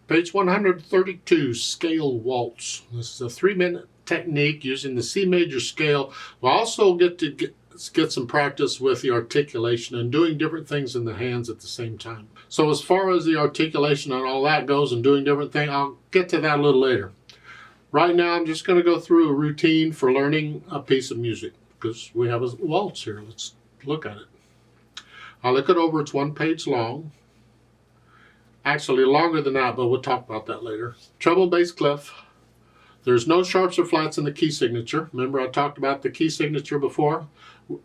Page 132, Scale Waltz. This is a 3-minute technique using the C major scale. We'll also get some practice with the articulation and doing different things in the hands at the same time. So as far as the articulation and all that goes and doing different things, I'll get to that a little later. Right now I'm just going to go through a routine for learning a piece of music because we have a waltz here. Let's look at it. I'll look it over. It's 1 page long. Actually longer than that, but we'll talk about that later. Treble, bass, clef. There's no sharps or flats in the key signature. Remember I talked about the key signature before?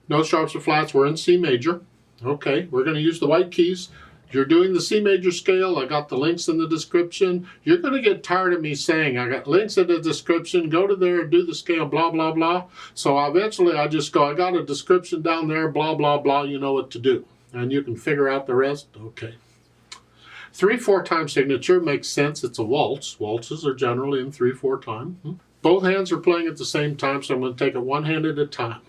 No sharps or flats. We're in C major. Okay, we're going to use the white keys. You're doing the C major scale. I got the links in the description. You're going to get tired of me saying I got links in the description. Go to there and do the scale, blah, blah, blah. So eventually I just go, I got a description down there, blah, blah, blah. You know what to do. And you can figure out the rest. Okay. 3/4 time signature makes sense. It's a waltz. Waltzes are generally in 3/4 time. Both hands are playing at the same time, so I'm going to take it one hand at a time.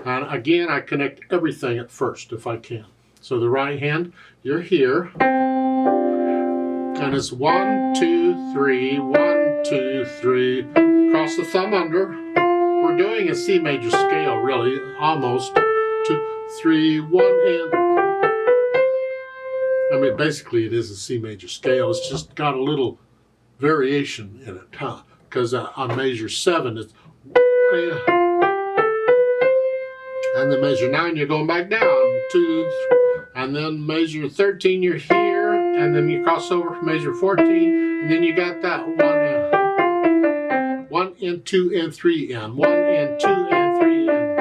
And again, I connect everything at first if I can. So the right hand, you're here. And it's 1, 2, 3, 1, 2, 3. Cross the thumb under. We're doing a C major scale, really, almost. 2, 3, 1, and... I mean, basically it is a C major scale. It's just got a little variation in it, huh? Because on measure 7, it's... And then measure 9, you're going back down. 2, and then measure 13, you're here. And then you cross over from measure 14. And then you got that 1 and 2 and 3 and 1 and 2 and 3 and...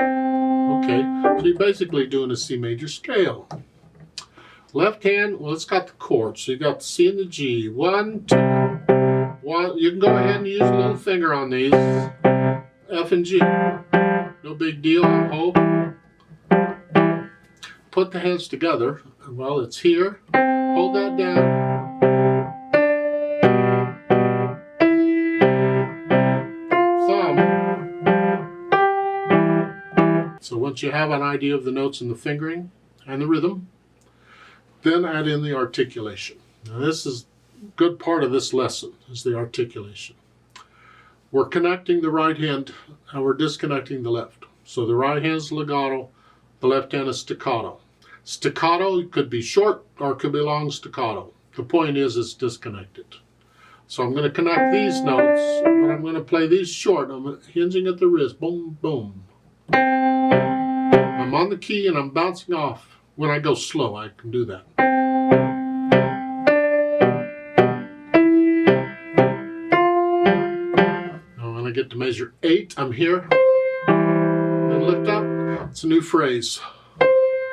Okay, so you're basically doing a C major scale. Left hand, well, it's got the chords. So you got the C and the G. 1, 2, 1. You can go ahead and use a little finger on these. F and G. No big deal, I hope. Put the hands together. Well, it's here. Hold that down. Thumb. So once you have an idea of the notes and the fingering and the rhythm, then add in the articulation. Now this is a good part of this lesson, is the articulation. We're connecting the right hand and we're disconnecting the left. So the right hand's legato, the left hand is staccato. Staccato could be short or it could be long staccato. The point is it's disconnected. So I'm going to connect these notes, but I'm going to play these short. I'm hinging at the wrist, boom, boom. I'm on the key and I'm bouncing off. When I go slow, I can do that. Now when I get to measure 8, I'm here. And lift up. It's a new phrase.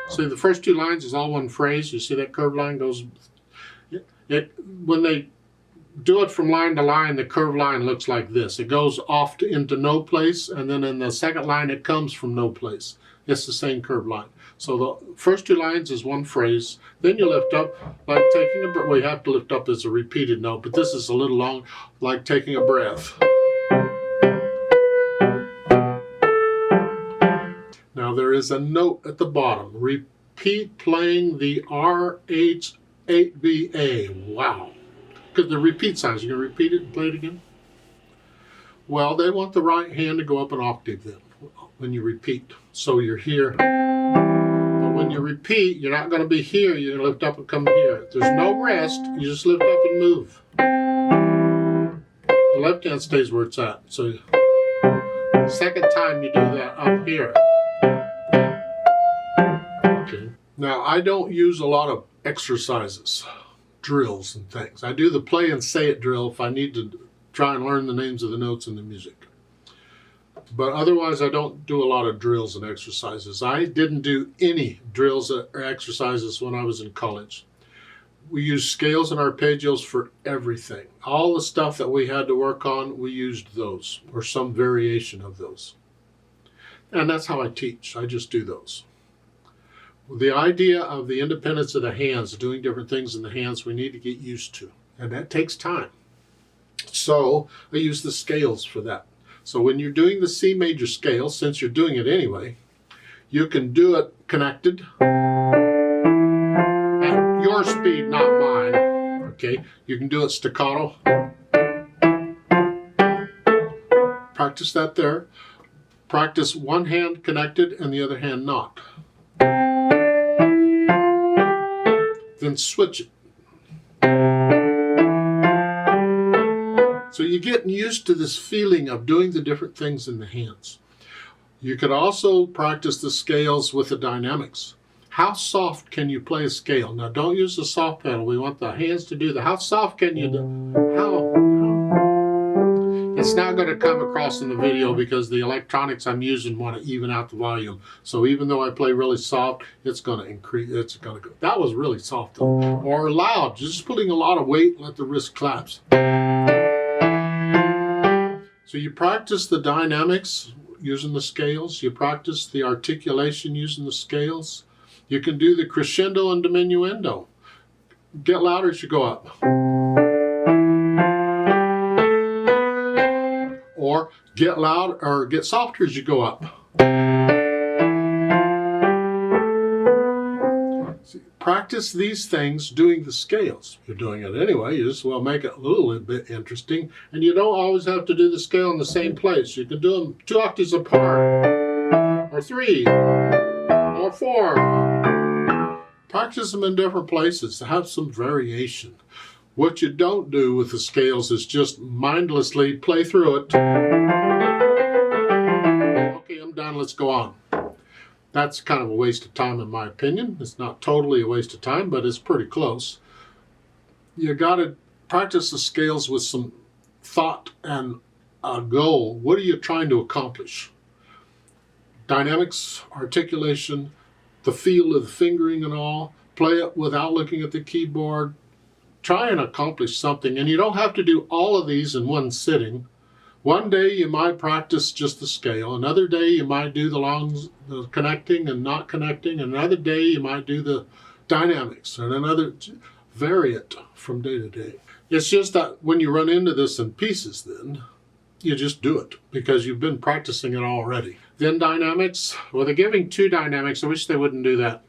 See, the first 2 lines is all one phrase. You see that curved line goes... when they do it from line to line, the curved line looks like this. It goes off into no place, and then in the second line, it comes from no place. It's the same curved line. So the first 2 lines is one phrase. Then you lift up like taking a breath. Well, you have to lift up as a repeated note, but this is a little long, like taking a breath. Now there is a note at the bottom. Repeat playing the RH8VA. Wow. Because the repeat signs, you can repeat it and play it again? Well, they want the right hand to go up an octave then when you repeat. So you're here. But when you repeat, you're not going to be here. You're going to lift up and come here. There's no rest. You just lift up and move. The left hand stays where it's at. So the second time you do that up here. Okay. Now, I don't use a lot of exercises, drills and things. I do the play and say it drill if I need to try and learn the names of the notes in the music. But otherwise, I don't do a lot of drills and exercises. I didn't do any drills or exercises when I was in college. We used scales and arpeggios for everything. All the stuff that we had to work on, we used those or some variation of those. And that's how I teach. I just do those. The idea of the independence of the hands, doing different things in the hands, we need to get used to. And that takes time. So I use the scales for that. So when you're doing the C major scale, since you're doing it anyway, you can do it connected at your speed, not mine. Okay, you can do it staccato. Practice that there. Practice one hand connected and the other hand not. Then switch it. So you're getting used to this feeling of doing the different things in the hands. You could also practice the scales with the dynamics. How soft can you play a scale? Now don't use the soft pedal. We want the hands to do the, how soft can you do? It's not going to come across in the video because the electronics I'm using want to even out the volume. So even though I play really soft, it's going to increase, it's going to go. That was really soft though. Or loud, just putting a lot of weight, let the wrist collapse. So you practice the dynamics using the scales. You practice the articulation using the scales. You can do the crescendo and diminuendo. Get louder as you go up. Or get loud or get softer as you go up. See, practice these things doing the scales. You're doing it anyway, you just well make it a little bit interesting. And you don't always have to do the scale in the same place. You can do them 2 octaves apart, or 3, or 4. Practice them in different places to have some variation. What you don't do with the scales is just mindlessly play through it. Okay, I'm done, let's go on. That's kind of a waste of time in my opinion. It's not totally a waste of time, but it's pretty close. You got to practice the scales with some thought and a goal. What are you trying to accomplish? Dynamics, articulation, the feel of the fingering and all. Play it without looking at the keyboard. Try and accomplish something, and you don't have to do all of these in one sitting. One day you might practice just the scale. Another day you might do the connecting and not connecting. Another day you might do the dynamics, and another, vary it from day to day. It's just that when you run into this in pieces, then you just do it because you've been practicing it already. Then dynamics, well, they're giving 2 dynamics. I wish they wouldn't do that.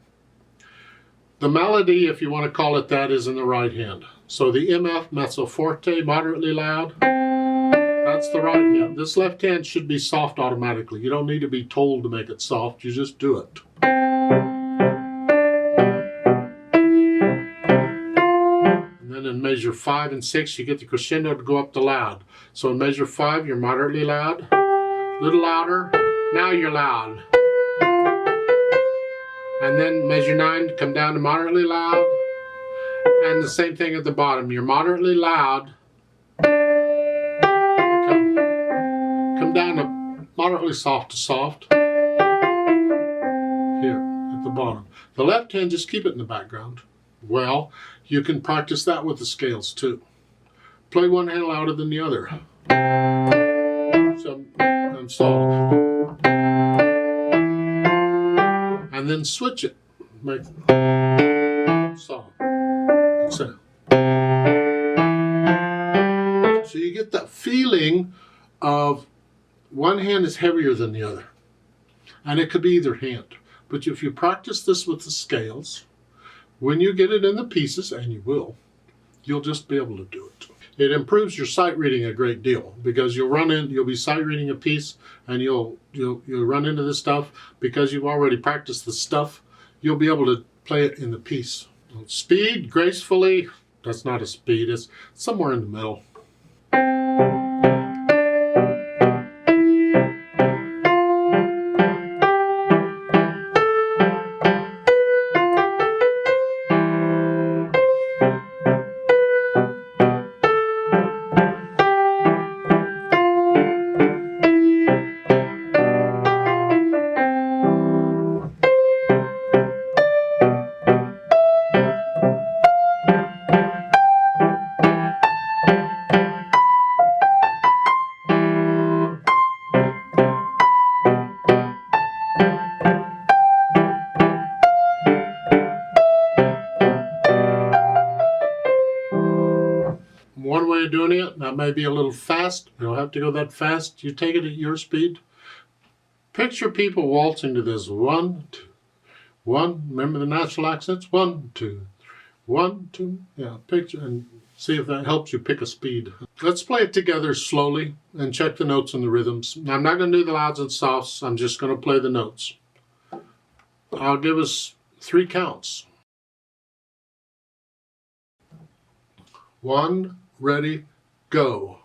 The melody, if you want to call it that, is in the right hand. So the MF, mezzo forte, moderately loud, that's the right hand. This left hand should be soft automatically. You don't need to be told to make it soft, you just do it. And then in measure 5 and 6, you get the crescendo to go up to loud. So in measure 5, you're moderately loud, a little louder, now you're loud. And then measure 9, come down to moderately loud. And the same thing at the bottom. You're moderately loud. Come down to moderately soft to soft. Here at the bottom. The left hand, just keep it in the background. Well, you can practice that with the scales too. Play one hand louder than the other. So, and soft. And then switch it. Make soft. So you get that feeling of one hand is heavier than the other. And it could be either hand. But if you practice this with the scales, when you get it in the pieces, and you will, you'll just be able to do it. It improves your sight reading a great deal because you'll be sight reading a piece and you'll run into this stuff because you've already practiced the stuff. You'll be able to play it in the piece. Speed, gracefully, that's not a speed, it's somewhere in the middle. One way of doing it, that may be a little fast. You don't have to go that fast. You take it at your speed. Picture people waltzing to this 1, 2, 1. Remember the natural accents? 1, 2, 1, 2. Yeah, picture, and See if that helps you pick a speed. Let's play it together slowly and check the notes and the rhythms. I'm not going to do the louds and softs. I'm just going to play the notes. I'll give us 3 counts. 1, ready, go.